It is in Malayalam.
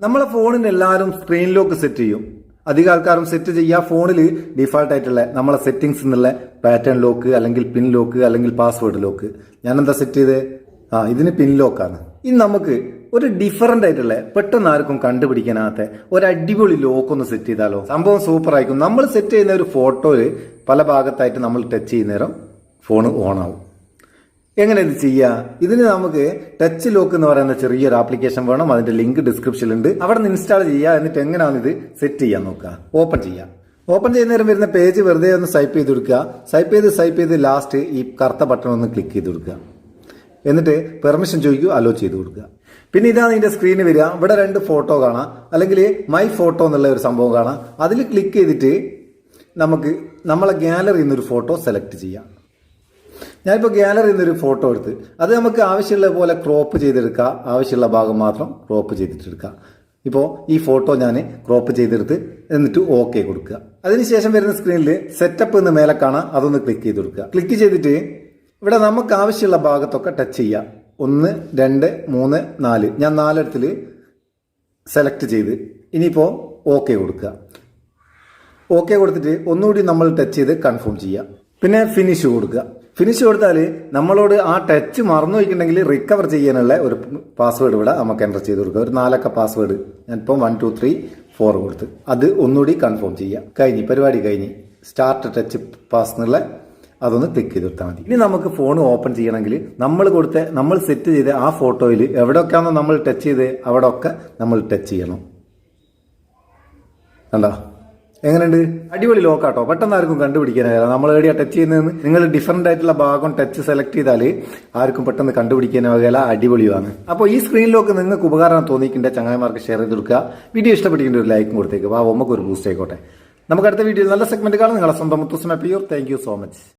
നമ്മളെ ഫോണിന് എല്ലാവരും സ്ക്രീൻ ലോക്ക് സെറ്റ് ചെയ്യും. അധികം ആൾക്കാരും സെറ്റ് ചെയ്യുക ഫോണിൽ ഡിഫാൾട്ട് ആയിട്ടുള്ള നമ്മളെ സെറ്റിംഗ്സ് എന്നുള്ള പാറ്റേൺ ലോക്ക് അല്ലെങ്കിൽ പിൻ ലോക്ക് അല്ലെങ്കിൽ പാസ്വേഡ് ലോക്ക്. ഞാൻ എന്താ സെറ്റ് ചെയ്ത് ഇതിന് പിൻ ലോക്കാണ്. ഇനി നമുക്ക് ഒരു ഡിഫറന്റ് ആയിട്ടുള്ള പെട്ടെന്ന് ആർക്കും കണ്ടുപിടിക്കാനാകാത്ത ഒരു അടിപൊളി ലോക്ക് ഒന്ന് സെറ്റ് ചെയ്താലോ? സംഭവം സൂപ്പർ ആയിരിക്കും. നമ്മൾ സെറ്റ് ചെയ്യുന്ന ഒരു ഫോട്ടോയിൽ പല ഭാഗത്തായിട്ട് നമ്മൾ ടച്ച് ചെയ്യുന്നേരം ഫോൺ ഓൺ ആവും. എങ്ങനെ ഇത് ചെയ്യുക? ഇതിന് നമുക്ക് ടച്ച് ലോക്ക് എന്ന് പറയുന്ന ചെറിയൊരു ആപ്ലിക്കേഷൻ വേണം. അതിന്റെ ലിങ്ക് ഡിസ്ക്രിപ്ഷനിലുണ്ട്. അവിടെ നിന്ന് ഇൻസ്റ്റാൾ ചെയ്യുക. എന്നിട്ട് എങ്ങനെയാണ് ഇത് സെറ്റ് ചെയ്യാൻ നോക്കുക. ഓപ്പൺ ചെയ്യുക. ഓപ്പൺ ചെയ്യുന്നേരം വരുന്ന പേജ് വെറുതെ ഒന്ന് സ്വൈപ്പ് ചെയ്ത് കൊടുക്കുക. സ്വൈപ്പ് ചെയ്ത് ലാസ്റ്റ് ഈ കറുത്ത ബട്ടൺ ഒന്ന് ക്ലിക്ക് ചെയ്ത് കൊടുക്കുക. എന്നിട്ട് പെർമിഷൻ ചോദിക്കുക, അലോ ചെയ്ത് കൊടുക്കുക. പിന്നെ ഇതാണ് ഇതിന്റെ സ്ക്രീനിൽ വരിക. ഇവിടെ 2 ഫോട്ടോ കാണാം, അല്ലെങ്കിൽ മൈ ഫോട്ടോ എന്നുള്ള ഒരു സംഭവം കാണാം. അതിൽ ക്ലിക്ക് ചെയ്തിട്ട് നമുക്ക് നമ്മളെ ഗാലറിയിൽ നിന്നൊരു ഫോട്ടോ സെലക്ട് ചെയ്യാം. ഞാനിപ്പോൾ ഗാലറിയിൽ നിന്നൊരു ഫോട്ടോ എടുത്ത് അത് നമുക്ക് ആവശ്യമുള്ള പോലെ ക്രോപ്പ് ചെയ്തെടുക്കാം. ആവശ്യമുള്ള ഭാഗം മാത്രം ക്രോപ്പ് ചെയ്തിട്ടെടുക്കാം. ഇപ്പോൾ ഈ ഫോട്ടോ ഞാൻ ക്രോപ്പ് ചെയ്തെടുത്ത് എന്നിട്ട് ഓക്കെ കൊടുക്കുക. അതിനുശേഷം വരുന്ന സ്ക്രീനിൽ സെറ്റപ്പ് എന്ന് മേലെ കാണാം. അതൊന്ന് ക്ലിക്ക് ചെയ്ത് കൊടുക്കുക. ക്ലിക്ക് ചെയ്തിട്ട് ഇവിടെ നമുക്ക് ആവശ്യമുള്ള ഭാഗത്തൊക്കെ ടച്ച് ചെയ്യാം. 1, 2, 3, 4 ഞാൻ 4 ഇടത്തിൽ സെലക്ട് ചെയ്ത് ഇനിയിപ്പോൾ ഓക്കെ കൊടുക്കുക. ഓക്കെ കൊടുത്തിട്ട് ഒന്നുകൂടി നമ്മൾ ടച്ച് ചെയ്ത് കൺഫേം ചെയ്യുക. പിന്നെ ഫിനിഷ് കൊടുക്കുക. ഫിനിഷ് കൊടുത്താൽ നമ്മളോട് ആ ടച്ച് മറന്നു വയ്ക്കുന്നുണ്ടെങ്കിൽ റിക്കവർ ചെയ്യാനുള്ള ഒരു പാസ്വേഡ് ഇവിടെ നമുക്ക് എൻ്റർ ചെയ്ത് കൊടുക്കുക. ഒരു 4 അക്ക പാസ്വേഡ് ഞാനിപ്പം 1 2 3 4 കൊടുത്ത് അത് ഒന്നുകൂടി കൺഫേം ചെയ്യുക. കഴിഞ്ഞ് പരിപാടി കഴിഞ്ഞ് സ്റ്റാർട്ട് ടച്ച് പാസ് എന്നുള്ള അതൊന്ന് ക്ലിക്ക് ചെയ്ത് കൊടുത്താൽ മതി. ഇനി നമുക്ക് ഫോൺ ഓപ്പൺ ചെയ്യണമെങ്കിൽ നമ്മൾ സെറ്റ് ചെയ്ത ആ ഫോട്ടോയിൽ എവിടെയൊക്കെയാണോ നമ്മൾ ടച്ച് ചെയ്ത് അവിടെയൊക്കെ നമ്മൾ ടച്ച് ചെയ്യണം. കണ്ടോ എങ്ങനെയുണ്ട്? അടിപൊളി ലോക്കാട്ടോ. പെട്ടെന്ന് ആർക്കും കണ്ടുപിടിക്കാനാവില്ല നമ്മൾ എവിടെയാ ടച്ച് ചെയ്യുന്നതെന്ന്. നിങ്ങൾ ഡിഫറന്റ് ആയിട്ടുള്ള ഭാഗം ടച്ച് സെലക്ട് ചെയ്താൽ ആർക്കും പെട്ടെന്ന് കണ്ടുപിടിക്കാനാവില്ല. അടിപൊളിയാണ്. അപ്പോൾ ഈ സ്ക്രീൻ ലോക്ക് നിങ്ങൾക്ക് ഉപകാരം തോന്നിക്കിന്റെ ചങ്ങായിമാർക്ക് ഷെയർ ചെയ്ത് കൊടുക്കുക. വീഡിയോ ഇഷ്ടപ്പെട്ടിട്ടുണ്ട് ഒരു ലൈക്കും കൊടുത്തേക്ക്. നമുക്ക് ഒരു ബൂസ്റ്റ് ആയിക്കോട്ടെ. നമുക്ക് അടുത്ത വീഡിയോയിൽ നല്ല സെഗ്മെന്റ് കാണാം. നിങ്ങളെ സ്വന്തം Muthoos Meppayyur. Thank you so much.